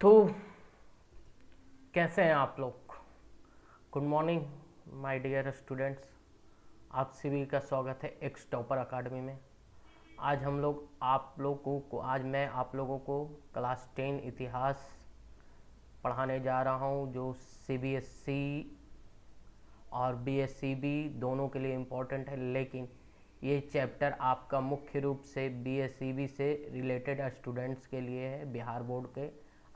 तो कैसे हैं आप लोग। Good morning my dear students. आप सभी का स्वागत है एक्स टॉपर अकाडमी में। आज मैं आप लोगों को क्लास 10 इतिहास पढ़ाने जा रहा हूं, जो सीबीएसई और बीएसईबी दोनों के लिए इम्पोर्टेंट है। लेकिन ये चैप्टर आपका मुख्य रूप से बीएसईबी से रिलेटेड स्टूडेंट्स के लिए है, बिहार बोर्ड के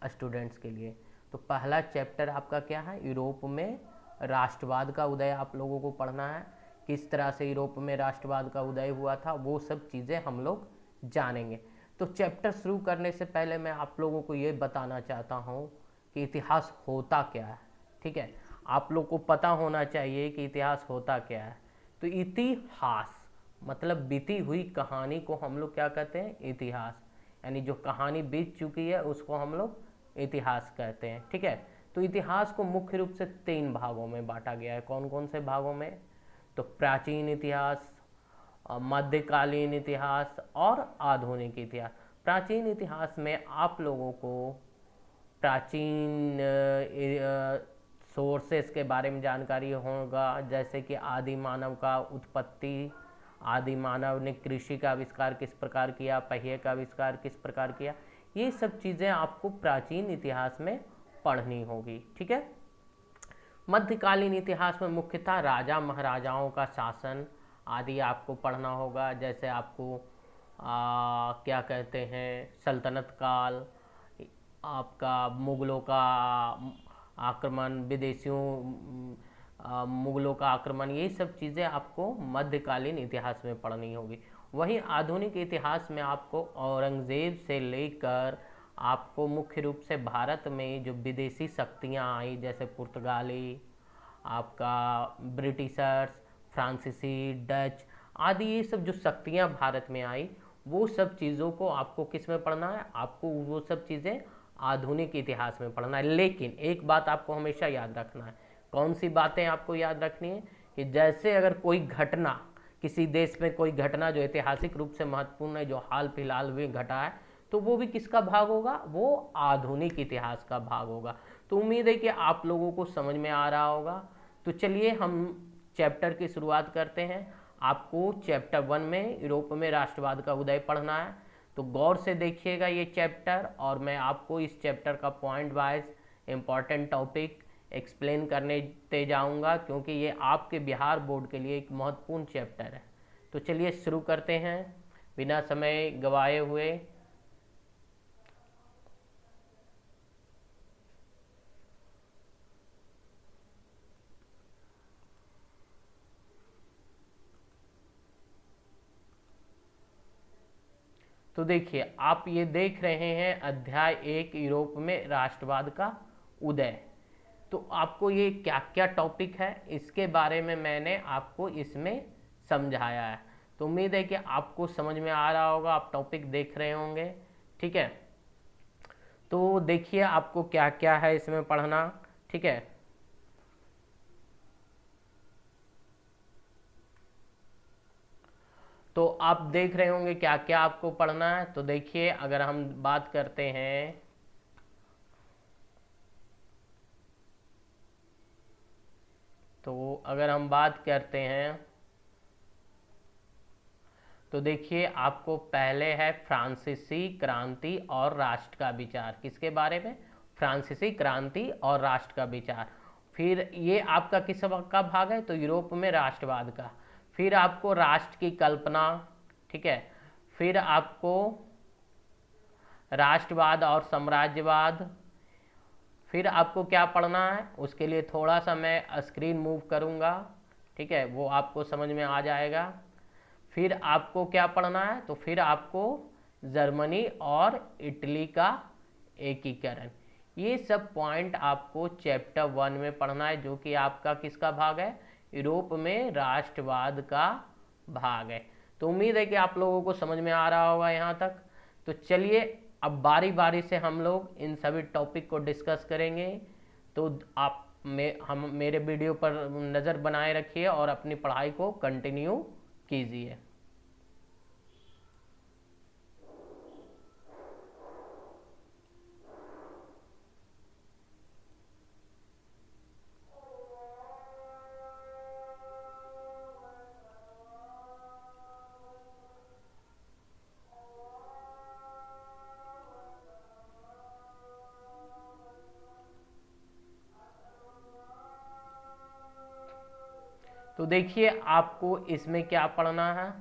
स्टूडेंट्स के लिए। तो पहला चैप्टर आपका क्या है, यूरोप में राष्ट्रवाद का उदय आप लोगों को पढ़ना है। किस तरह से यूरोप में राष्ट्रवाद का उदय हुआ था, वो सब चीज़ें हम लोग जानेंगे। तो चैप्टर शुरू करने से पहले मैं आप लोगों को ये बताना चाहता हूँ कि इतिहास होता क्या है। ठीक है, आप लोग को पता होना चाहिए कि इतिहास होता क्या है। तो इतिहास मतलब बीती हुई कहानी को हम लोग क्या कहते हैं, इतिहास। यानी जो कहानी बीत चुकी है उसको हम लोग इतिहास कहते हैं। ठीक है, तो इतिहास को मुख्य रूप से 3 भागों में बांटा गया है। कौन कौन से भागों में, तो प्राचीन इतिहास, मध्यकालीन इतिहास और आधुनिक इतिहास। प्राचीन इतिहास में आप लोगों को प्राचीन सोर्सेस के बारे में जानकारी होगा, जैसे कि आदि मानव का उत्पत्ति, आदि मानव ने कृषि का आविष्कार किस प्रकार किया, पहिए का आविष्कार किस प्रकार किया, ये सब चीज़ें आपको प्राचीन इतिहास में पढ़नी होगी। ठीक है, मध्यकालीन इतिहास में मुख्यतः राजा महाराजाओं का शासन आदि आपको पढ़ना होगा। जैसे आपको क्या कहते हैं, सल्तनत काल, आपका मुगलों का आक्रमण, विदेशियों मुगलों का आक्रमण, ये सब चीज़ें आपको मध्यकालीन इतिहास में पढ़नी होगी। वहीं आधुनिक इतिहास में आपको औरंगज़ेब से लेकर आपको मुख्य रूप से भारत में जो विदेशी शक्तियाँ आई, जैसे पुर्तगाली, आपका ब्रिटिशर्स, फ्रांसीसी, डच आदि, ये सब जो शक्तियाँ भारत में आई, वो सब चीज़ों को आपको किस में पढ़ना है, आपको वो सब चीज़ें आधुनिक इतिहास में पढ़ना है। लेकिन एक बात आपको हमेशा याद रखना है। कौन सी बातें आपको याद रखनी है, कि जैसे अगर कोई घटना, किसी देश में कोई घटना जो ऐतिहासिक रूप से महत्वपूर्ण है, जो हाल फिलहाल में घटा है, तो वो भी किसका भाग होगा, वो आधुनिक इतिहास का भाग होगा। तो उम्मीद है कि आप लोगों को समझ में आ रहा होगा। तो चलिए हम चैप्टर की शुरुआत करते हैं। आपको चैप्टर 1 में यूरोप में राष्ट्रवाद का उदय पढ़ना है। तो गौर से देखिएगा ये चैप्टर, और मैं आपको इस चैप्टर का point wise important topic explain करने ते जाऊंगा, क्योंकि ये आपके बिहार बोर्ड के लिए एक महत्वपूर्ण चैप्टर है। तो चलिए शुरू करते हैं बिना समय गवाए हुए। तो देखिए, आप ये देख रहे हैं अध्याय 1, यूरोप में राष्ट्रवाद का उदय। तो आपको ये क्या क्या टॉपिक है, इसके बारे में मैंने आपको इसमें समझाया है। तो उम्मीद है कि आपको समझ में आ रहा होगा, आप टॉपिक देख रहे होंगे। ठीक है, तो देखिए आपको क्या क्या है इसमें पढ़ना। ठीक है, तो आप देख रहे होंगे क्या क्या आपको पढ़ना है। तो देखिए, अगर हम बात करते हैं, तो अगर हम बात करते हैं, तो देखिए आपको पहले है फ्रांसीसी क्रांति और राष्ट्र का विचार। किसके बारे में, फ्रांसीसी क्रांति और राष्ट्र का विचार। फिर ये आपका किस का भाग है, तो यूरोप में राष्ट्रवाद का। फिर आपको राष्ट्र की कल्पना। ठीक है, फिर आपको राष्ट्रवाद और साम्राज्यवाद। फिर आपको क्या पढ़ना है, उसके लिए थोड़ा सा मैं स्क्रीन मूव करूँगा। ठीक है, वो आपको समझ में आ जाएगा। फिर आपको क्या पढ़ना है, तो फिर आपको जर्मनी और इटली का एकीकरण। ये सब पॉइंट आपको चैप्टर 1 में पढ़ना है, जो कि आपका किसका भाग है, यूरोप में राष्ट्रवाद का भाग है। तो उम्मीद है कि आप लोगों को समझ में आ रहा होगा यहाँ तक। तो चलिए अब बारी बारी से हम लोग इन सभी टॉपिक को डिस्कस करेंगे। तो आप हम मेरे वीडियो पर नज़र बनाए रखिए और अपनी पढ़ाई को कंटिन्यू कीजिए। तो देखिए आपको इसमें क्या पढ़ना है,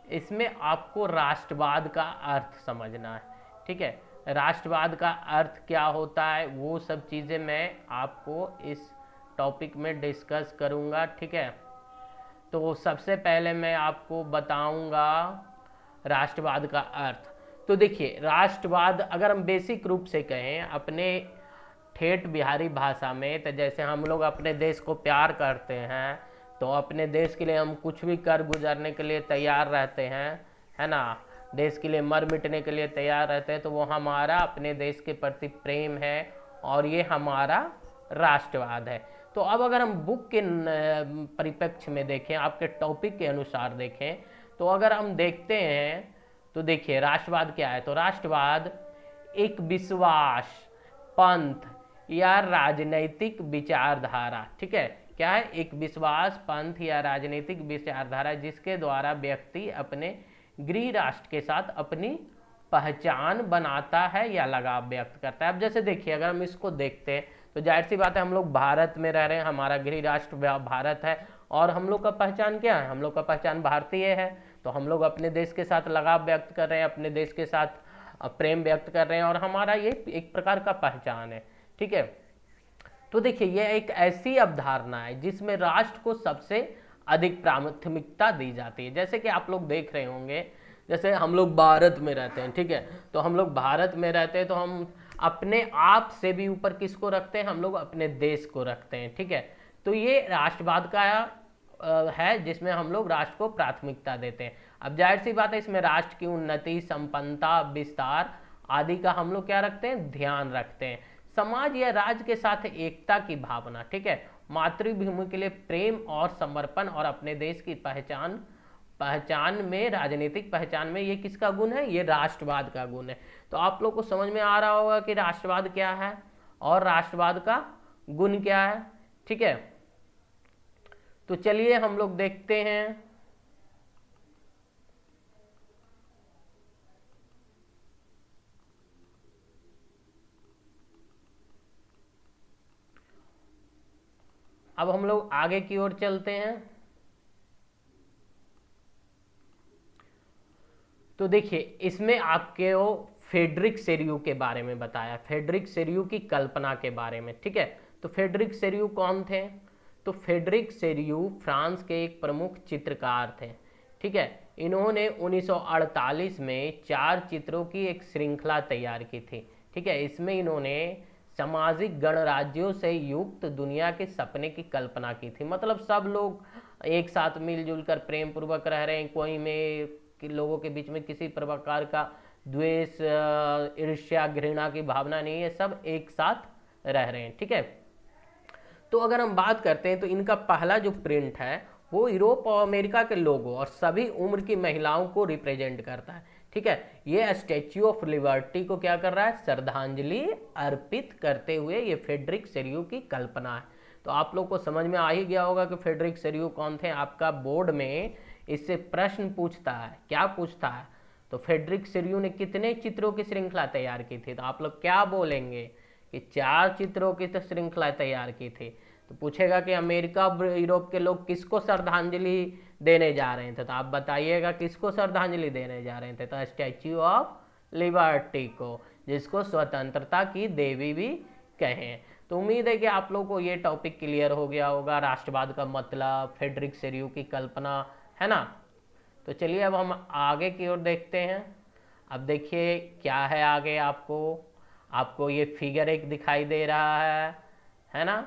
इसमें आपको राष्ट्रवाद का अर्थ समझना है। ठीक है, राष्ट्रवाद का अर्थ क्या होता है वो सब चीज़ें मैं आपको इस टॉपिक में डिस्कस करूँगा। ठीक है, तो सबसे पहले मैं आपको बताऊंगा राष्ट्रवाद का अर्थ। तो देखिए राष्ट्रवाद अगर हम बेसिक रूप से कहें अपने ठेठ बिहारी भाषा में, तो जैसे हम लोग अपने देश को प्यार करते हैं तो अपने देश के लिए हम कुछ भी कर गुजरने के लिए तैयार रहते हैं, है ना, देश के लिए मर मिटने के लिए तैयार रहते हैं, तो वो हमारा अपने देश के प्रति प्रेम है और ये हमारा राष्ट्रवाद है। तो अब अगर हम बुक के परिप्रेक्ष्य में देखें, आपके टॉपिक के अनुसार देखें, तो अगर हम देखते हैं तो देखिए राष्ट्रवाद क्या है। तो राष्ट्रवाद एक विश्वास, पंथ या राजनैतिक विचारधारा, ठीक है, क्या है, एक विश्वास, पंथ या राजनीतिक विचारधारा जिसके द्वारा व्यक्ति अपने गृह राष्ट्र के साथ अपनी पहचान बनाता है या लगाव व्यक्त करता है। अब जैसे देखिए अगर हम इसको देखते हैं तो जाहिर सी बात है हम लोग भारत में रह रहे हैं, हमारा गृह राष्ट्र भारत है और हम लोग का पहचान क्या है, हम लोग का पहचान भारतीय है। तो हम लोग अपने देश के साथ लगाव व्यक्त कर रहे हैं, अपने देश के साथ प्रेम व्यक्त कर रहे हैं और हमारा ये एक प्रकार का पहचान है। ठीक है, तो देखिए ये एक ऐसी अवधारणा है जिसमें राष्ट्र को सबसे अधिक प्राथमिकता दी जाती है। जैसे कि आप लोग देख रहे होंगे, जैसे हम लोग भारत में रहते हैं, ठीक है, तो हम लोग भारत में रहते हैं तो हम अपने आप से भी ऊपर किसको रखते हैं, हम लोग अपने देश को रखते हैं। ठीक है, तो ये राष्ट्रवाद का है जिसमें हम लोग राष्ट्र को प्राथमिकता देते हैं। अब जाहिर सी बात है इसमें राष्ट्र की उन्नति, संपन्नता, विस्तार आदि का हम लोग क्या रखते हैं, ध्यान रखते हैं। समाज या राज्य के साथ एकता की भावना, ठीक है, मातृभूमि के लिए प्रेम और समर्पण और अपने देश की पहचान में, राजनीतिक पहचान में ये किसका गुण है, ये राष्ट्रवाद का गुण है। तो आप लोग को समझ में आ रहा होगा कि राष्ट्रवाद क्या है और राष्ट्रवाद का गुण क्या है। ठीक है, तो चलिए हम लोग देखते हैं। अब हम लोग आगे की ओर चलते हैं। तो देखिए इसमें आपके वो फ्रेडरिक सेरियू के बारे में बताया, फ्रेडरिक सेरियू की कल्पना के बारे में। ठीक है, तो फ्रेडरिक सेरियू कौन थे, तो फ्रेडरिक सेरियू फ्रांस के एक प्रमुख चित्रकार थे। ठीक है, इन्होंने 1948 में 4 चित्रों की एक श्रृंखला तैयार की थी। ठीक है, इसमें इन्होंने सामाजिक गणराज्यों से युक्त दुनिया के सपने की कल्पना की थी। मतलब सब लोग एक साथ मिलजुल कर प्रेम पूर्वक रह रहे हैं, कोई में कि लोगों के बीच में किसी प्रकार का द्वेष, ईर्ष्या, घृणा की भावना नहीं है, सब एक साथ रह रहे हैं। ठीक है, तो अगर हम बात करते हैं तो इनका पहला जो प्रिंट है वो यूरोप और अमेरिका के लोगों और सभी उम्र की महिलाओं को रिप्रेजेंट करता है। ठीक है, ये स्टैच्यू ऑफ लिबर्टी को क्या कर रहा है, श्रद्धांजलि अर्पित करते हुए ये फ्रेडरिक सेरियू की कल्पना है। तो आप लोग को समझ में आ ही गया होगा कि फ्रेडरिक सेरियू कौन थे। आपका बोर्ड में इससे प्रश्न पूछता है, क्या पूछता है, तो फ्रेडरिक सेरियू ने कितने चित्रों की श्रृंखला तैयार की थी, तो आप लोग क्या बोलेंगे कि 4 चित्रों की तो श्रृंखला तैयार की थी। तो पूछेगा कि अमेरिका और यूरोप के लोग किसको श्रद्धांजलि देने जा रहे थे, तो आप बताइएगा किसको श्रद्धांजलि देने जा रहे थे, तो स्टैच्यू ऑफ लिबर्टी को, जिसको स्वतंत्रता की देवी भी कहें। तो उम्मीद है कि आप लोगों को ये टॉपिक क्लियर हो गया होगा, राष्ट्रवाद का मतलब, फ्रेडरिक सेरियू की कल्पना, है ना। तो चलिए अब हम आगे की ओर देखते हैं। अब देखिए क्या है आगे, आपको ये फिगर एक दिखाई दे रहा है ना।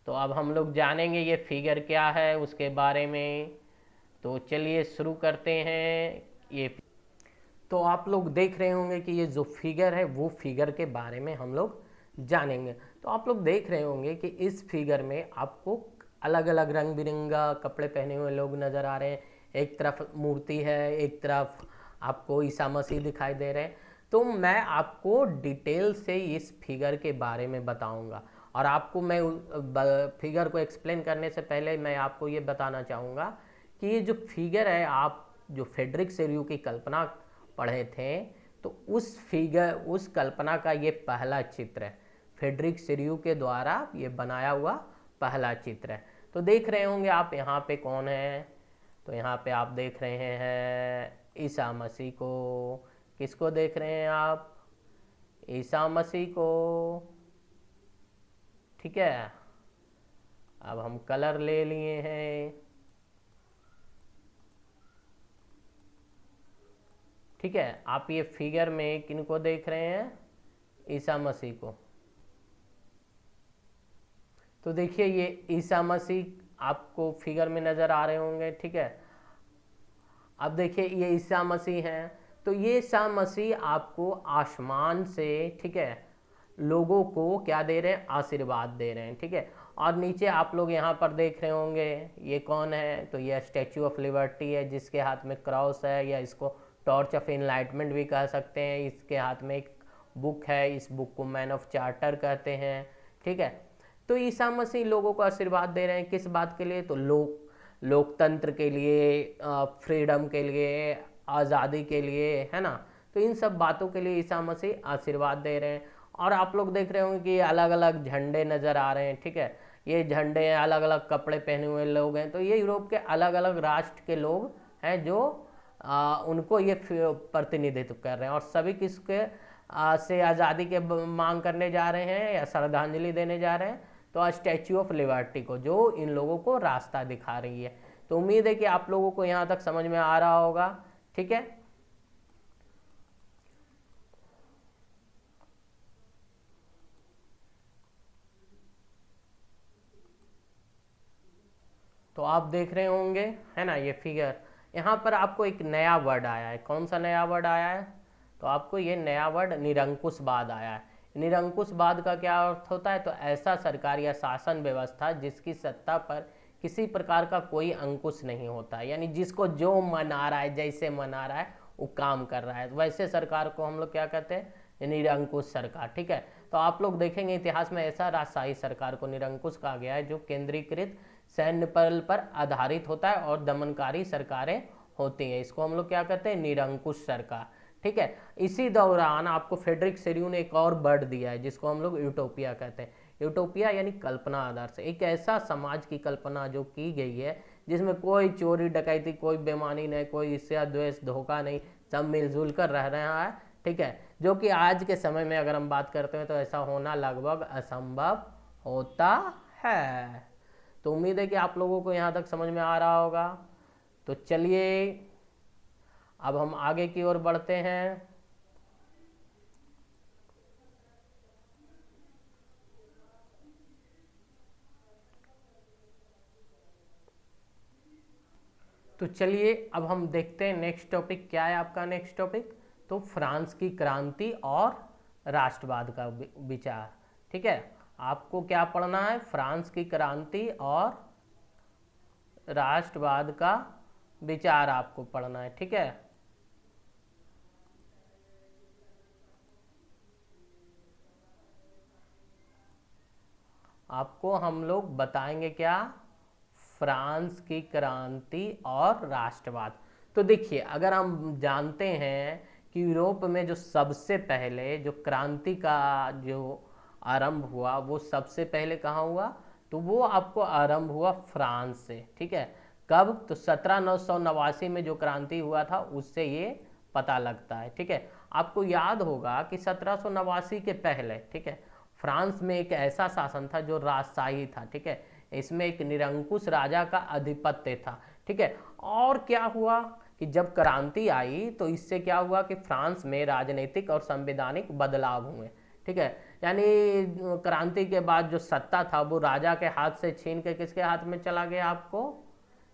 तो अब हम लोग जानेंगे ये फिगर क्या है उसके बारे में। तो चलिए शुरू करते हैं। ये तो आप लोग देख रहे होंगे कि ये जो फिगर है वो फिगर के बारे में हम लोग जानेंगे। तो आप लोग देख रहे होंगे कि इस फिगर में आपको अलग अलग रंग बिरंगा कपड़े पहने हुए लोग नज़र आ रहे हैं। एक तरफ मूर्ति है, एक तरफ आपको ईसा मसीह दिखाई दे रहे हैं। तो मैं आपको डिटेल से इस फिगर के बारे में बताऊंगा और आपको मैं फिगर को एक्सप्लेन करने से पहले मैं आपको ये बताना चाहूँगा कि ये जो फिगर है, आप जो फ्रेडरिक सेरियू की कल्पना पढ़े थे, तो उस कल्पना का ये पहला चित्र है, फ्रेडरिक सेरियू के द्वारा ये बनाया हुआ पहला चित्र है। तो देख रहे होंगे आप यहाँ पे कौन है, तो यहाँ पे आप देख रहे हैं ईसा मसीह को। किसको देख रहे हैं आप? ईसा मसीह को। ठीक है, अब हम कलर ले लिए हैं। ठीक है, आप ये फिगर में किनको देख रहे हैं? ईसा मसीह को। तो देखिए ये ईसा मसीह आपको फिगर में नजर आ रहे होंगे। ठीक है, अब देखिए ये ईसा मसीह हैं, तो ये ईसा मसीह आपको आसमान से, ठीक है, लोगों को क्या दे रहे हैं? आशीर्वाद दे रहे हैं। ठीक है, और नीचे आप लोग यहाँ पर देख रहे होंगे ये कौन है? तो ये स्टैचू ऑफ लिबर्टी है, जिसके हाथ में क्रॉस है, या इसको टॉर्च ऑफ इनलाइटमेंट भी कह सकते हैं। इसके हाथ में एक बुक है, इस बुक को मैन ऑफ चार्टर कहते हैं। ठीक है, तो ईसा मसीह लोगों को आशीर्वाद दे रहे हैं, किस बात के लिए? तो लोकतंत्र के लिए, फ्रीडम के लिए, आज़ादी के लिए, है ना। तो इन सब बातों के लिए ईसा मसीह आशीर्वाद दे रहे हैं। और आप लोग देख रहे होंगे कि अलग अलग झंडे नज़र आ रहे हैं। ठीक है, ये झंडे अलग अलग कपड़े पहने हुए लोग हैं, तो ये यूरोप के अलग अलग राष्ट्र के लोग हैं जो उनको ये प्रतिनिधित्व कर रहे हैं। और सभी किसके से आज़ादी के मांग करने जा रहे हैं या श्रद्धांजलि देने जा रहे हैं? तो स्टैचू ऑफ लिबर्टी को, जो इन लोगों को रास्ता दिखा रही है। तो उम्मीद है कि आप लोगों को यहाँ तक समझ में आ रहा होगा। ठीक है, तो आप देख रहे होंगे, है ना, ये फिगर। यहाँ पर आपको एक नया वर्ड आया है। कौन सा नया वर्ड आया है? तो आपको ये नया वर्ड निरंकुशवाद आया है। निरंकुशवाद का क्या अर्थ होता है? तो ऐसा सरकार या शासन व्यवस्था जिसकी सत्ता पर किसी प्रकार का कोई अंकुश नहीं होता, यानी जिसको जो मन आ रहा है, जैसे मन आ रहा है वो काम कर रहा है, वैसे सरकार को हम लोग क्या कहते हैं? निरंकुश सरकार। ठीक है, तो आप लोग देखेंगे इतिहास में ऐसा राजशाही सरकार को निरंकुश कहा गया है जो केंद्रीकृत सैन्य बल पर आधारित होता है और दमनकारी सरकारें होती हैं। इसको हम लोग क्या कहते हैं? निरंकुश सरकार। ठीक है, इसी दौरान आपको फ्रेडरिक शेरयू ने एक और वर्ड दिया है जिसको हम लोग यूटोपिया कहते हैं। यूटोपिया यानी कल्पना आदर्श, एक ऐसा समाज की कल्पना जो की गई है जिसमें कोई चोरी डकैती, कोई बेईमानी नहीं, कोई ईर्ष्या द्वेष धोखा नहीं, सब मिलजुल कर रह रहा है। ठीक है, जो कि आज के समय में अगर हम बात करते हैं तो ऐसा होना लगभग असंभव होता है। तो उम्मीद है कि आप लोगों को यहाँ तक समझ में आ रहा होगा। तो चलिए अब हम आगे की ओर बढ़ते हैं। तो चलिए अब हम देखते हैं नेक्स्ट टॉपिक क्या है आपका। नेक्स्ट टॉपिक तो फ्रांस की क्रांति और राष्ट्रवाद का विचार। ठीक है, आपको क्या पढ़ना है? फ्रांस की क्रांति और राष्ट्रवाद का विचार आपको पढ़ना है। ठीक है, आपको हम लोग बताएंगे क्या? फ्रांस की क्रांति और राष्ट्रवाद। तो देखिए, अगर हम जानते हैं कि यूरोप में जो सबसे पहले जो क्रांति का जो आरंभ हुआ वो सबसे पहले कहाँ हुआ? तो वो आपको आरंभ हुआ फ्रांस से। ठीक है, कब? तो 1789 में जो क्रांति हुआ था उससे ये पता लगता है। ठीक है, आपको याद होगा कि 1789 के पहले, ठीक है, फ्रांस में एक ऐसा शासन था जो राजशाही था। ठीक है, इसमें एक निरंकुश राजा का आधिपत्य था। ठीक है, और क्या हुआ कि जब क्रांति आई तो इससे क्या हुआ कि फ्रांस में राजनीतिक और संवैधानिक बदलाव हुए। ठीक है, यानी क्रांति के बाद जो सत्ता था वो राजा के हाथ से छीन के किसके हाथ में चला गया? आपको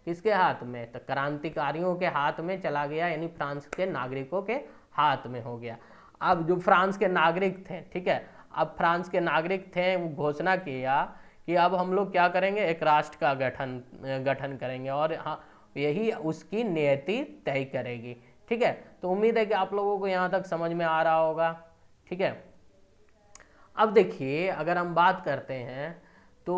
किसके हाथ में? तो क्रांतिकारियों के हाथ में चला गया, यानी फ्रांस के नागरिकों के हाथ में हो गया। अब जो फ्रांस के नागरिक थे, ठीक है, अब फ्रांस के नागरिक थे, वो घोषणा किया कि अब हम लोग क्या करेंगे? एक राष्ट्र का गठन करेंगे और हाँ, यही उसकी नियति तय करेगी। ठीक है, तो उम्मीद है कि आप लोगों को यहाँ तक समझ में आ रहा होगा। ठीक है, अब देखिए अगर हम बात करते हैं तो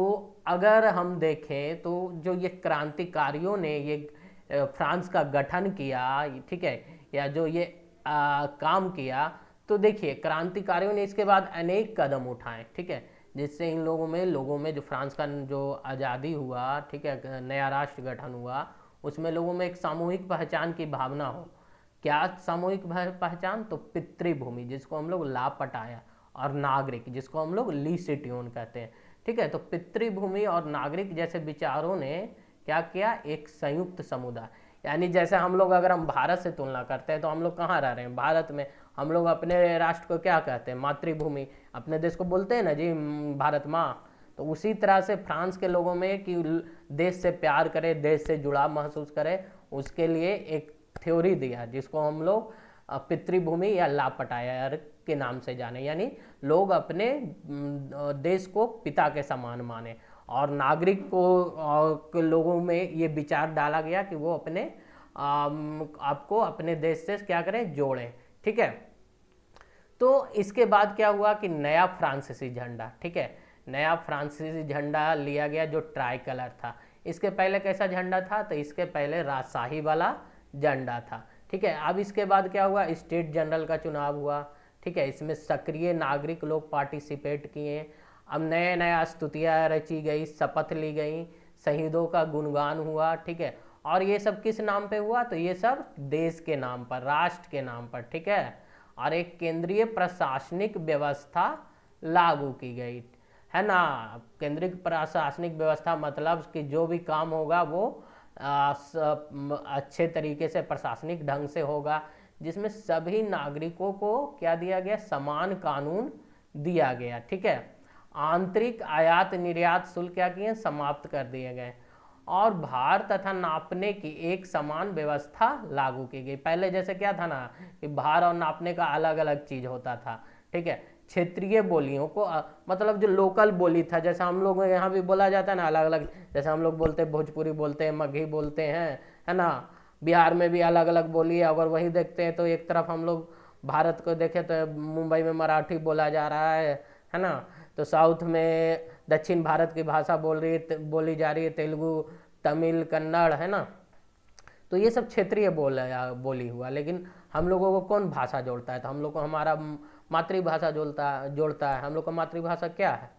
अगर हम देखें तो जो ये क्रांतिकारियों ने ये फ्रांस का गठन किया, ठीक है, या जो ये काम किया, तो देखिए क्रांतिकारियों ने इसके बाद अनेक कदम उठाए। ठीक है, जिससे इन लोगों में जो फ्रांस का जो आज़ादी हुआ, ठीक है, नया राष्ट्र गठन हुआ, उसमें लोगों में एक सामूहिक पहचान की भावना हो। क्या सामूहिक पहचान? तो पितृभूमि जिसको हम लोग ला पटाया, और नागरिक जिसको हम लोग ली सिट्यून कहते हैं, ठीक है। तो पितृभूमि और नागरिक जैसे विचारों ने क्या किया, एक संयुक्त समुदाय, यानी जैसे हम लोग अगर हम भारत से तुलना करते हैं तो हम लोग कहाँ रह रहे हैं, भारत में। हम लोग अपने राष्ट्र को क्या कहते हैं, मातृभूमि, अपने देश को बोलते हैं ना जी भारत माँ। तो उसी तरह से फ्रांस के लोगों में कि देश से प्यार करे, देश से जुड़ाव महसूस करे, उसके लिए एक थ्योरी दिया जिसको हम लोग पितृभूमि या ला पटायर के नाम से जाने, यानी लोग अपने देश को पिता के समान माने। और नागरिक को लोगों में ये विचार डाला गया कि वो अपने आपको अपने देश से क्या करें, जोड़ें, ठीक है। तो इसके बाद क्या हुआ कि नया फ्रांसीसी झंडा, ठीक है, नया फ्रांसीसी झंडा लिया गया जो ट्राई कलर था। इसके पहले कैसा झंडा था? तो इसके पहले राजशाही वाला झंडा था, ठीक है। अब इसके बाद क्या हुआ, स्टेट जनरल का चुनाव हुआ, ठीक है। इसमें सक्रिय नागरिक लोग पार्टिसिपेट किए। अब नए नया स्तुतियाँ रची गई, शपथ ली गई, शहीदों का गुणगान हुआ, ठीक है। और ये सब किस नाम पे हुआ? तो ये सब देश के नाम पर, राष्ट्र के नाम पर, ठीक है। और एक केंद्रीय प्रशासनिक व्यवस्था लागू की गई, है ना। केंद्रीय प्रशासनिक व्यवस्था मतलब कि जो भी काम होगा वो अच्छे तरीके से प्रशासनिक ढंग से होगा, जिसमें सभी नागरिकों को क्या दिया गया, समान कानून दिया गया, ठीक है। आंतरिक आयात निर्यात शुल्क क्या किए, समाप्त कर दिए गए। और भार तथा नापने की एक समान व्यवस्था लागू की गई। पहले जैसे क्या था ना कि भार और नापने का अलग अलग चीज होता था, ठीक है। क्षेत्रीय बोलियों को मतलब जो लोकल बोली था, जैसे हम लोग यहाँ भी बोला जाता है ना अलग अलग, जैसे हम लोग बोलते हैं भोजपुरी बोलते हैं, मगही बोलते हैं, है ना। बिहार में भी अलग अलग बोली है। अगर वही देखते हैं तो एक तरफ हम लोग भारत को देखें तो मुंबई में मराठी बोला जा रहा है ना। तो साउथ में दक्षिण भारत की भाषा बोली जा रही है, तेलुगु, तमिल, कन्नड़, है ना। तो ये सब क्षेत्रीय बोली हुआ। लेकिन हम लोगों को कौन भाषा जोड़ता है? तो हम लोग को हमारा मातृभाषा जोड़ता है। हम लोग का मातृभाषा क्या है?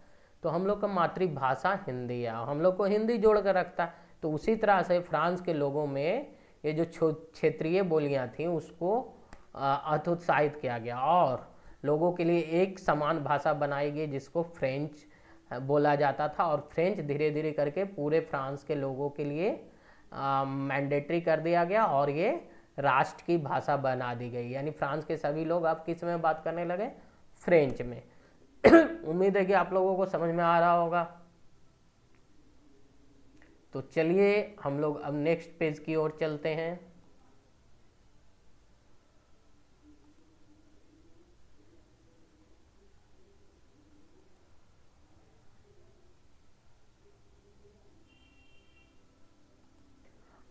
तो हम लोग का मातृभाषा हिंदी है, हम लोग को हिंदी जोड़ कर रखता है। तो उसी तरह से फ्रांस के लोगों में ये जो क्षेत्रीय बोलियां थी उसको हतोत्साहित किया गया, और लोगों के लिए एक समान भाषा बनाई गई जिसको फ्रेंच बोला जाता था। और फ्रेंच धीरे धीरे करके पूरे फ्रांस के लोगों के लिए मैंडेटरी कर दिया गया, और ये राष्ट्र की भाषा बना दी गई। यानी फ्रांस के सभी लोग अब किस में बात करने लगे? फ्रेंच में। उम्मीद है कि आप लोगों को समझ में आ रहा होगा। तो चलिए हम लोग अब नेक्स्ट पेज की ओर चलते हैं।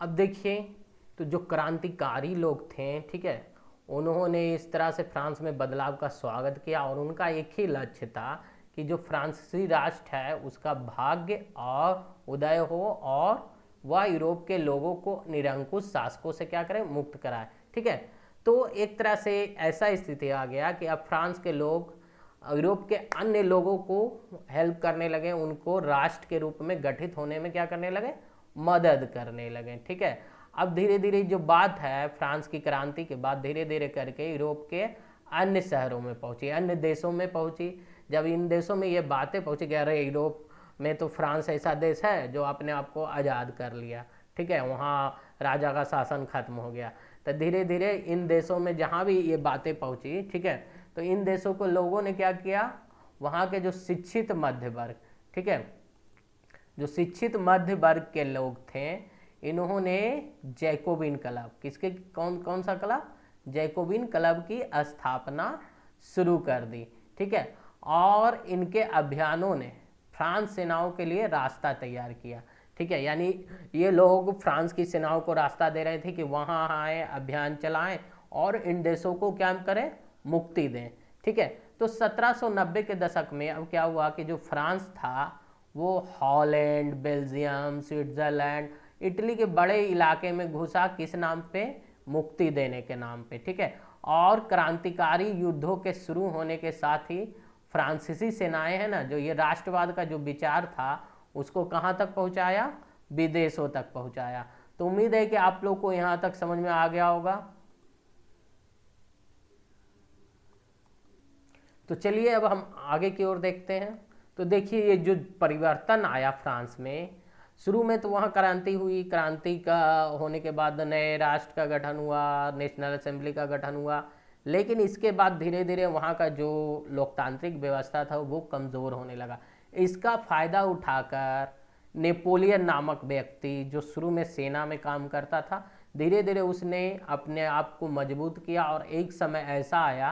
अब देखिए, तो जो क्रांतिकारी लोग थे, ठीक है, उन्होंने इस तरह से फ्रांस में बदलाव का स्वागत किया, और उनका एक ही लक्ष्य था कि जो फ्रांसीसी राष्ट्र है उसका भाग्य और उदय हो, और वह यूरोप के लोगों को निरंकुश शासकों से क्या करें, मुक्त कराए, ठीक है। तो एक तरह से ऐसा स्थिति आ गया कि अब फ्रांस के लोग यूरोप के अन्य लोगों को हेल्प करने लगे, उनको राष्ट्र के रूप में गठित होने में क्या करने लगे, मदद करने लगे, ठीक है। अब धीरे धीरे जो बात है फ्रांस की क्रांति के बाद धीरे धीरे करके यूरोप के अन्य शहरों में पहुंची, अन्य देशों में पहुंची। जब इन देशों में ये बातें पहुंची कि अरे यूरोप में तो फ्रांस ऐसा देश है जो अपने आप को आज़ाद कर लिया, ठीक है, वहाँ राजा का शासन खत्म हो गया। तो धीरे धीरे इन देशों में जहाँ भी ये बातें पहुंची, ठीक है, तो इन देशों को लोगों ने क्या किया, वहाँ के जो शिक्षित मध्य वर्ग, ठीक है, जो शिक्षित मध्य वर्ग के लोग थे, इन्होंने जैकोबिन क्लब, किसके कौन सा क्लब, जैकोबिन क्लब की स्थापना शुरू कर दी, ठीक है। और इनके अभियानों ने फ्रांस सेनाओं के लिए रास्ता तैयार किया, ठीक है। यानी ये लोग फ्रांस की सेनाओं को रास्ता दे रहे थे कि वहाँ आए, अभियान चलाएं और इन देशों को क्या करें, मुक्ति दें, ठीक है। तो 1790 के दशक में अब क्या हुआ कि जो फ्रांस था वो हॉलैंड, बेल्जियम, स्विट्जरलैंड, इटली के बड़े इलाके में घुसा, किस नाम पे, मुक्ति देने के नाम पे, ठीक है। और क्रांतिकारी युद्धों के शुरू होने के साथ ही फ्रांसीसी सेनाएं हैं ना, जो ये राष्ट्रवाद का जो विचार था उसको कहाँ तक पहुँचाया, विदेशों तक पहुँचाया। तो उम्मीद है कि आप लोग को यहाँ तक समझ में आ गया होगा। तो चलिए अब हम आगे की ओर देखते हैं। तो देखिए ये जो परिवर्तन आया फ्रांस में, शुरू में तो वहाँ क्रांति हुई, क्रांति का होने के बाद नए राष्ट्र का गठन हुआ, नेशनल असेंबली का गठन हुआ, लेकिन इसके बाद धीरे धीरे वहाँ का जो लोकतांत्रिक व्यवस्था था वो कमज़ोर होने लगा। इसका फ़ायदा उठाकर नेपोलियन नामक व्यक्ति, जो शुरू में सेना में काम करता था, धीरे धीरे उसने अपने आप को मजबूत किया और एक समय ऐसा आया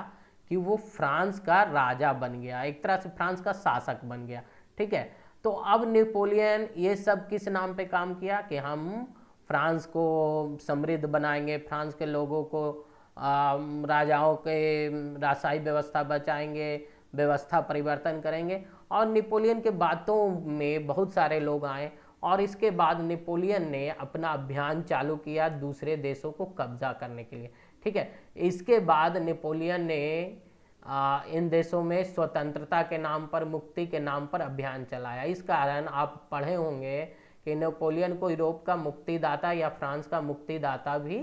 कि वो फ्रांस का राजा बन गया, एक तरह से फ्रांस का शासक बन गया। ठीक है, तो अब नेपोलियन ये सब किस नाम पे काम किया कि हम फ्रांस को समृद्ध बनाएंगे, फ्रांस के लोगों को राजाओं के राजशाही व्यवस्था बचाएंगे, व्यवस्था परिवर्तन करेंगे। और नेपोलियन के बातों में बहुत सारे लोग आए और इसके बाद नेपोलियन ने अपना अभियान चालू किया दूसरे देशों को कब्जा करने के लिए। ठीक है, इसके बाद नेपोलियन ने इन देशों में स्वतंत्रता के नाम पर, मुक्ति के नाम पर अभियान चलाया। इस कारण आप पढ़े होंगे कि नेपोलियन को यूरोप का मुक्तिदाता या फ्रांस का मुक्तिदाता भी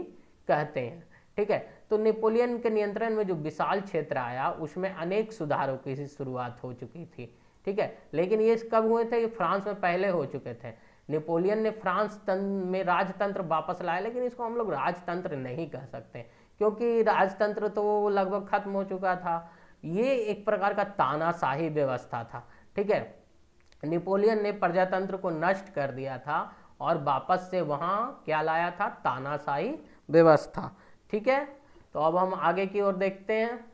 कहते हैं। ठीक है, तो नेपोलियन के नियंत्रण में जो विशाल क्षेत्र आया उसमें अनेक सुधारों की शुरुआत हो चुकी थी। ठीक है, लेकिन ये कब हुए थे, ये फ्रांस में पहले हो चुके थे। नेपोलियन ने फ्रांस में राजतंत्र वापस लाया, लेकिन इसको हम लोग राजतंत्र नहीं कह सकते क्योंकि राजतंत्र तो लगभग खत्म हो चुका था। ये एक प्रकार का तानाशाही व्यवस्था था। ठीक है, नेपोलियन ने प्रजातंत्र को नष्ट कर दिया था और वापस से वहाँ क्या लाया था, तानाशाही व्यवस्था। ठीक है, तो अब हम आगे की ओर देखते हैं।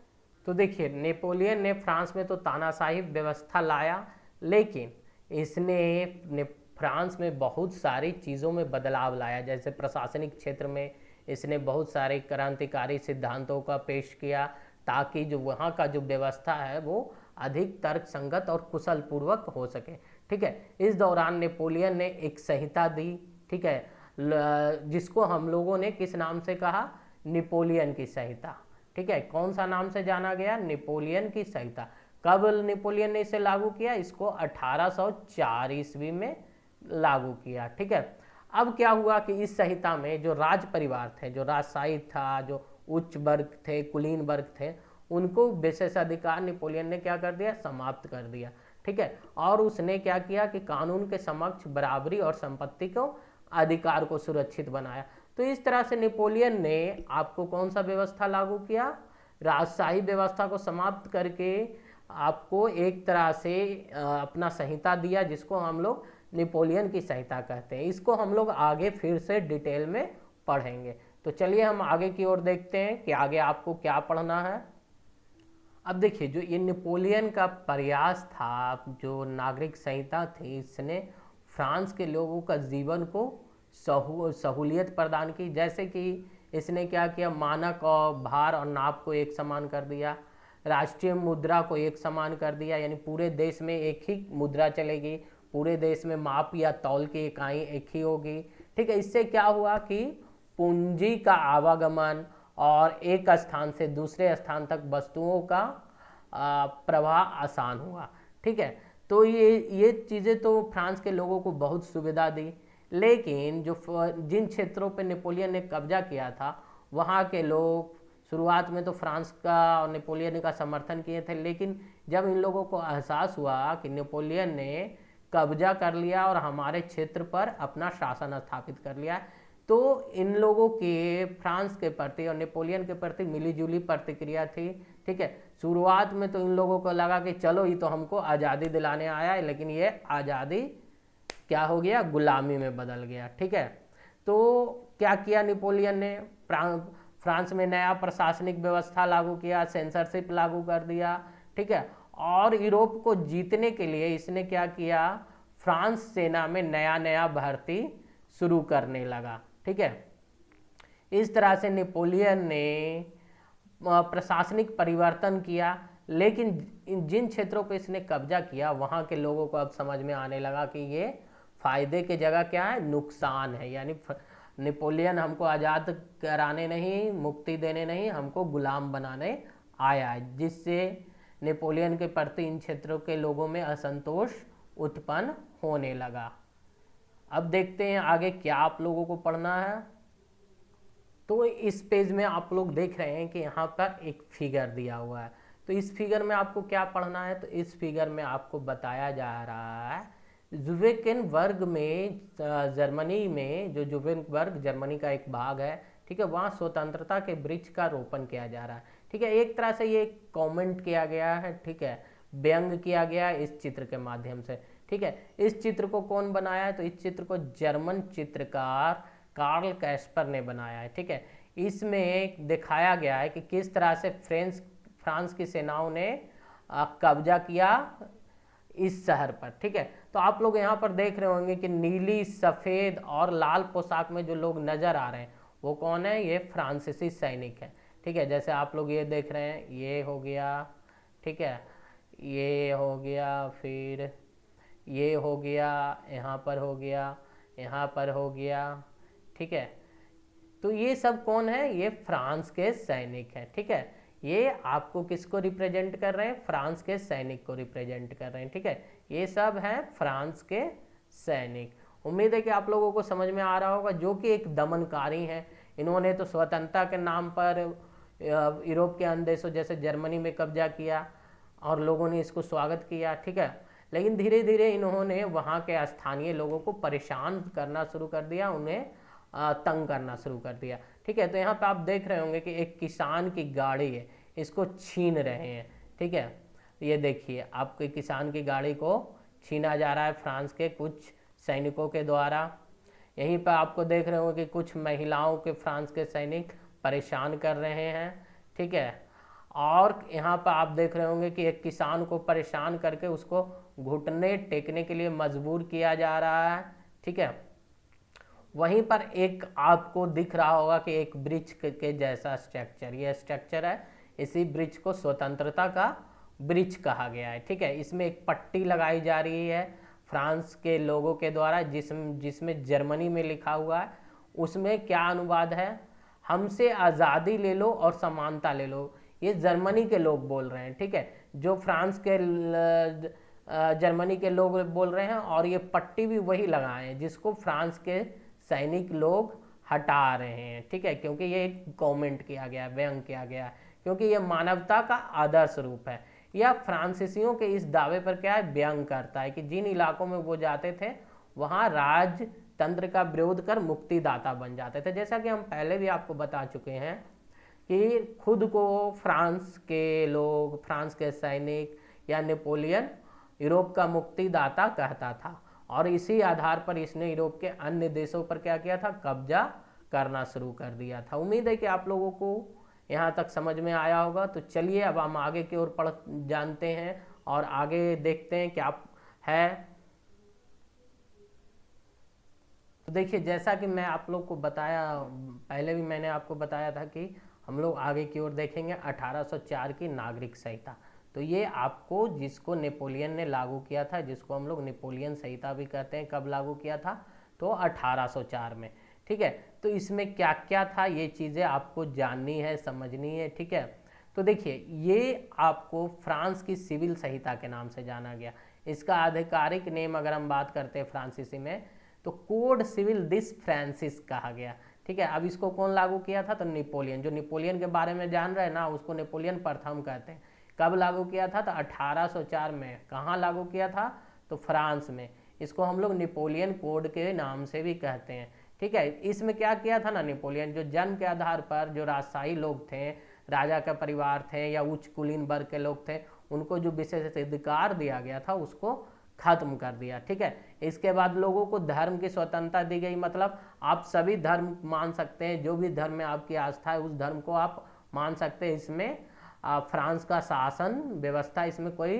तो देखिए नेपोलियन ने फ्रांस में तो तानाशाही व्यवस्था लाया, लेकिन इसने फ्रांस में बहुत सारी चीज़ों में बदलाव लाया। जैसे प्रशासनिक क्षेत्र में इसने बहुत सारे क्रांतिकारी सिद्धांतों का पेश किया ताकि जो वहाँ का जो व्यवस्था है वो अधिक तर्कसंगत और कुशल पूर्वक हो सके। ठीक है, इस दौरान नेपोलियन ने एक संहिता दी। ठीक है, जिसको हम लोगों ने किस नाम से कहा, नेपोलियन की संहिता। ठीक है, कौन सा नाम से जाना गया, नेपोलियन की संहिता। कब नेपोलियन ने इसे लागू किया, इसको 1804 ईस्वी में लागू किया। ठीक है, अब क्या हुआ कि इस संहिता में जो राज परिवार थे, जो राजशाही था, जो उच्च वर्ग थे, कुलीन वर्ग थे, उनको विशेषाधिकार नेपोलियन ने क्या कर दिया, समाप्त कर दिया। ठीक है, और उसने क्या किया कि कानून के समक्ष बराबरी और संपत्ति को अधिकार को सुरक्षित बनाया। तो इस तरह से नेपोलियन ने आपको कौन सा व्यवस्था लागू किया, राजशाही व्यवस्था को समाप्त करके आपको एक तरह से अपना संहिता दिया, जिसको हम लोग नेपोलियन की संहिता कहते हैं। इसको हम लोग आगे फिर से डिटेल में पढ़ेंगे। तो चलिए हम आगे की ओर देखते हैं कि आगे आपको क्या पढ़ना है। अब देखिए जो ये नेपोलियन का प्रयास था, जो नागरिक संहिता थी, इसने फ्रांस के लोगों का जीवन को सहूलियत प्रदान की। जैसे कि इसने क्या किया, मानक और भार और नाप को एक समान कर दिया, राष्ट्रीय मुद्रा को एक समान कर दिया, यानी पूरे देश में एक ही मुद्रा चलेगी, पूरे देश में माप या तौल की इकाई एक ही होगी। ठीक है, इससे क्या हुआ कि पूंजी का आवागमन और एक स्थान से दूसरे स्थान तक वस्तुओं का प्रवाह आसान हुआ। ठीक है, तो ये चीज़ें तो फ्रांस के लोगों को बहुत सुविधा दी, लेकिन जिन क्षेत्रों पे नेपोलियन ने कब्जा किया था वहाँ के लोग शुरुआत में तो फ्रांस का और नेपोलियन का समर्थन किए थे, लेकिन जब इन लोगों को एहसास हुआ कि नेपोलियन ने कब्जा कर लिया और हमारे क्षेत्र पर अपना शासन स्थापित कर लिया, तो इन लोगों के फ्रांस के प्रति और नेपोलियन के प्रति मिलीजुली प्रतिक्रिया थी। ठीक है, शुरुआत में तो इन लोगों को लगा कि चलो ये तो हमको आज़ादी दिलाने आया है, लेकिन ये आज़ादी क्या हो गया, गुलामी में बदल गया। ठीक है, तो क्या किया नेपोलियन ने, फ्रांस में नया प्रशासनिक व्यवस्था लागू किया, सेंसरशिप लागू कर दिया। ठीक है, और यूरोप को जीतने के लिए इसने क्या किया, फ्रांस सेना में नया नया भर्ती शुरू करने लगा। ठीक है, इस तरह से नेपोलियन ने प्रशासनिक परिवर्तन किया, लेकिन जिन क्षेत्रों पर इसने कब्जा किया वहाँ के लोगों को अब समझ में आने लगा कि ये फायदे की जगह क्या है, नुकसान है। यानी नेपोलियन हमको आज़ाद कराने नहीं, मुक्ति देने नहीं, हमको गुलाम बनाने आया है, जिससे नेपोलियन के प्रति इन क्षेत्रों के लोगों में असंतोष उत्पन्न होने लगा। अब देखते हैं आगे क्या आप लोगों को पढ़ना है। तो इस पेज में आप लोग देख रहे हैं कि यहाँ पर एक फिगर दिया हुआ है। तो इस फिगर में आपको क्या पढ़ना है, तो इस फिगर में आपको बताया जा रहा है जुवेनबर्ग में, जर्मनी में, जो जुवेनबर्ग जर्मनी का एक भाग है, ठीक है, वहाँ स्वतंत्रता के वृक्ष का रोपण किया जा रहा है। ठीक है, एक तरह से ये कमेंट किया गया है, ठीक है, व्यंग किया गया है इस चित्र के माध्यम से। ठीक है, इस चित्र को कौन बनाया है, तो इस चित्र को जर्मन चित्रकार कार्ल कैस्पर ने बनाया है। ठीक है, इसमें दिखाया गया है कि किस तरह से फ्रांस की सेनाओं ने कब्जा किया इस शहर पर। ठीक है, तो आप लोग यहाँ पर देख रहे होंगे कि नीली, सफ़ेद और लाल पोशाक में जो लोग नज़र आ रहे हैं वो कौन है, ये फ्रांसीसी सैनिक हैं। ठीक है, जैसे आप लोग ये देख रहे हैं, ये हो गया, ठीक है, ये हो गया, फिर ये हो गया, यहाँ पर हो गया, यहाँ पर हो गया। ठीक है, तो ये सब कौन है, ये फ्रांस के सैनिक हैं। ठीक है, ये आपको किसको रिप्रेजेंट कर रहे हैं, फ्रांस के सैनिक को रिप्रेजेंट कर रहे हैं। ठीक है, ये सब हैं फ्रांस के सैनिक। उम्मीद है कि आप लोगों को समझ में आ रहा होगा, जो कि एक दमनकारी हैं। इन्होंने तो स्वतंत्रता के नाम पर यूरोप के अन्य देशों जैसे जर्मनी में कब्जा किया और लोगों ने इसको स्वागत किया। ठीक है, लेकिन धीरे धीरे इन्होंने वहाँ के स्थानीय लोगों को परेशान करना शुरू कर दिया, उन्हें तंग करना शुरू कर दिया। ठीक है, तो यहाँ पे आप देख रहे होंगे कि एक किसान की गाड़ी है, इसको छीन रहे हैं। ठीक है, ये देखिए, आपके किसान की गाड़ी को छीना जा रहा है फ्रांस के कुछ सैनिकों के द्वारा। यहीं पर आपको देख रहे होंगे कि कुछ महिलाओं के फ्रांस के सैनिक परेशान कर रहे हैं। ठीक है, और यहाँ पर आप देख रहे होंगे कि एक किसान को परेशान करके उसको घुटने टेकने के लिए मजबूर किया जा रहा है। ठीक है, वहीं पर एक आपको दिख रहा होगा कि एक ब्रिज के जैसा स्ट्रक्चर, ये स्ट्रक्चर है, इसी ब्रिज को स्वतंत्रता का ब्रिज कहा गया है। ठीक है, इसमें एक पट्टी लगाई जा रही है फ्रांस के लोगों के द्वारा, जिसमें जर्मनी में लिखा हुआ है। उसमें क्या अनुवाद है, हमसे आज़ादी ले लो और समानता ले लो। ये जर्मनी के लोग बोल रहे हैं। ठीक है, जो फ्रांस के जर्मनी के लोग बोल रहे हैं, और ये पट्टी भी वही लगाए हैं जिसको फ्रांस के सैनिक लोग हटा रहे हैं। ठीक है, क्योंकि ये एक कमेंट किया गया, व्यंग किया गया, क्योंकि ये मानवता का आदर्श रूप है। यह फ्रांसीसियों के इस दावे पर क्या है, व्यंग करता है कि जिन इलाकों में वो जाते थे वहाँ राजतंत्र का विरोध कर मुक्तिदाता बन जाते थे। जैसा कि हम पहले भी आपको बता चुके हैं कि खुद को फ्रांस के लोग, फ्रांस के सैनिक या नेपोलियन यूरोप का मुक्तिदाता कहता था, और इसी आधार पर इसने यूरोप के अन्य देशों पर क्या किया था, कब्जा करना शुरू कर दिया था। उम्मीद है कि आप लोगों को यहाँ तक समझ में आया होगा। तो चलिए अब हम आगे की ओर पढ़ जानते हैं और आगे देखते हैं क्या है। तो देखिए, जैसा कि मैं आप लोग को बताया, पहले भी मैंने आपको बताया था कि हम लोग आगे की ओर देखेंगे 1804 की नागरिक संहिता। तो ये आपको, जिसको नेपोलियन ने लागू किया था, जिसको हम लोग नेपोलियन संहिता भी कहते हैं, कब लागू किया था, तो 1804 में। ठीक है, तो इसमें क्या क्या था, ये चीज़ें आपको जाननी है, समझनी है। ठीक है, तो देखिए, ये आपको फ्रांस की सिविल संहिता के नाम से जाना गया। इसका आधिकारिक नेम अगर हम बात करते हैं फ्रांसीसी में, तो कोड सिविल दिस फ्रांसिस कहा गया। ठीक है, अब इसको कौन लागू किया था, तो नेपोलियन। जो नेपोलियन के बारे में जान रहे हैं ना, उसको नेपोलियन प्रथम कहते हैं। कब लागू किया था, तो 1804 में। कहाँ लागू किया था, तो फ्रांस में। इसको हम लोग नेपोलियन कोड के नाम से भी कहते हैं। ठीक है, इसमें क्या किया था ना नेपोलियन, जो जन्म के आधार पर जो राजशाही लोग थे, राजा का परिवार थे या उच्च कुलीन वर्ग के लोग थे, उनको जो विशेष अधिकार दिया गया था उसको खत्म कर दिया। ठीक है, इसके बाद लोगों को धर्म की स्वतंत्रता दी गई, मतलब आप सभी धर्म मान सकते हैं, जो भी धर्म में आपकी आस्था है उस धर्म को आप मान सकते हैं। इसमें फ्रांस का शासन व्यवस्था इसमें कोई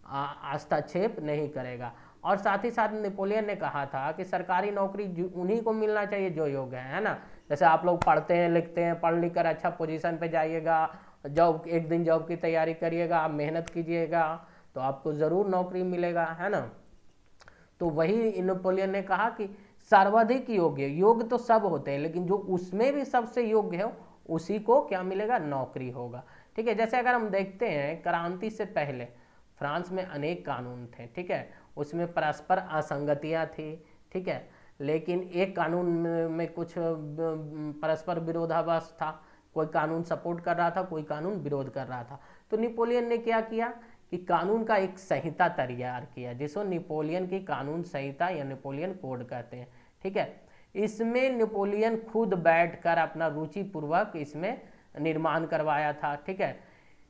हस्तक्षेप नहीं करेगा। और साथ ही साथ नेपोलियन ने कहा था कि सरकारी नौकरी उन्हीं को मिलना चाहिए जो योग्य है ना। जैसे आप लोग पढ़ते हैं, लिखते हैं, पढ़ लिख कर अच्छा पोजीशन पे जाइएगा, जॉब, एक दिन जॉब की तैयारी करिएगा, आप मेहनत कीजिएगा तो आपको ज़रूर नौकरी मिलेगा, है ना। तो वही नेपोलियन ने कहा कि सर्वाधिक योग्य तो सब होते हैं, लेकिन जो उसमें भी सबसे योग्य है उसी को क्या मिलेगा, नौकरी होगा। ठीक ठीक है। जैसे अगर हम देखते हैं क्रांति से पहले फ्रांस में अनेक कानून थे, ठीक है, उसमें परस्पर असंगतियां थी, ठीक है, लेकिन एक कानून में कुछ परस्पर विरोधाभास था, कोई कानून सपोर्ट कर रहा था, कोई कानून विरोध कर रहा था। तो नेपोलियन ने क्या किया कि कानून का एक संहिता तैयार किया, जिसको नेपोलियन की कानून संहिता या नेपोलियन कोड कहते हैं, ठीक है। इसमें नेपोलियन खुद बैठकर अपना रुचिपूर्वक इसमें निर्माण करवाया था, ठीक है।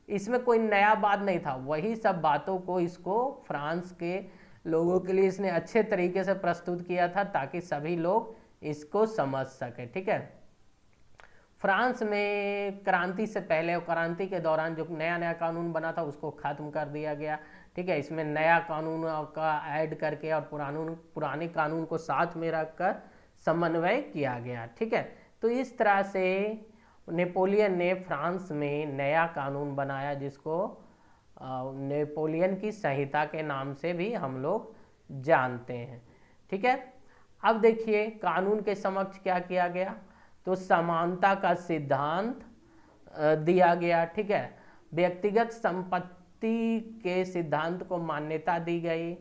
इसमें कोई नया बात नहीं था, वही सब बातों को इसको फ्रांस के लोगों के लिए इसने अच्छे तरीके से प्रस्तुत किया था ताकि सभी लोग इसको समझ सके, ठीक है। फ्रांस में क्रांति से पहले और क्रांति के दौरान जो नया नया कानून बना था उसको खत्म कर दिया गया, ठीक है। इसमें नया कानून का ऐड करके और पुराने कानून को साथ में रखकर समन्वय किया गया, ठीक है। तो इस तरह से नेपोलियन ने फ्रांस में नया कानून बनाया, जिसको नेपोलियन की संहिता के नाम से भी हम लोग जानते हैं, ठीक है। अब देखिए कानून के समक्ष क्या किया गया, तो समानता का सिद्धांत दिया गया, ठीक है। व्यक्तिगत संपत्ति के सिद्धांत को मान्यता दी गई,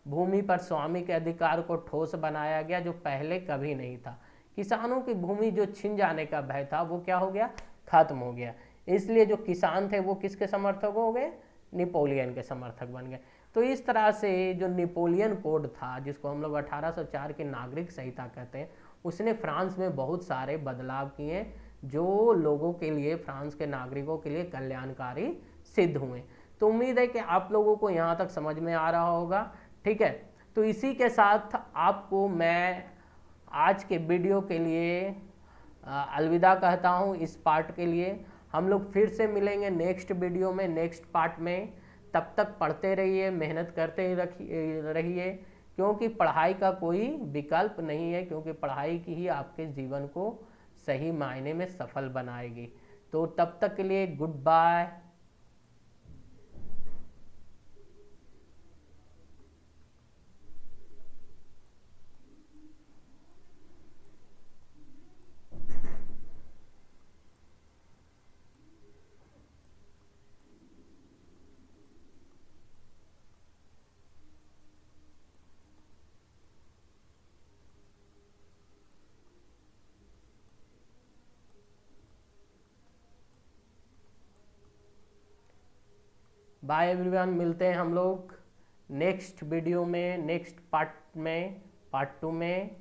भूमि पर स्वामी के अधिकार को ठोस बनाया गया जो पहले कभी नहीं था। किसानों की भूमि जो छिन जाने का भय था वो क्या हो गया, खत्म हो गया। इसलिए जो किसान थे वो किसके समर्थक हो गए, नेपोलियन के समर्थक बन गए। तो इस तरह से जो नेपोलियन कोड था, जिसको हम लोग 1804 की नागरिक संहिता कहते हैं, उसने फ्रांस में बहुत सारे बदलाव किए जो लोगों के लिए, फ्रांस के नागरिकों के लिए कल्याणकारी सिद्ध हुए। तो उम्मीद है कि आप लोगों को यहाँ तक समझ में आ रहा होगा, ठीक है। तो इसी के साथ आपको मैं आज के वीडियो के लिए अलविदा कहता हूँ। इस पार्ट के लिए हम लोग फिर से मिलेंगे नेक्स्ट वीडियो में, नेक्स्ट पार्ट में। तब तक पढ़ते रहिए, मेहनत करते रहिए, क्योंकि पढ़ाई का कोई विकल्प नहीं है, क्योंकि पढ़ाई की ही आपके जीवन को सही मायने में सफल बनाएगी। तो तब तक के लिए गुड बाय। बाय एवरीवन, मिलते हैं हम लोग नेक्स्ट वीडियो में, नेक्स्ट पार्ट में, पार्ट 2 में।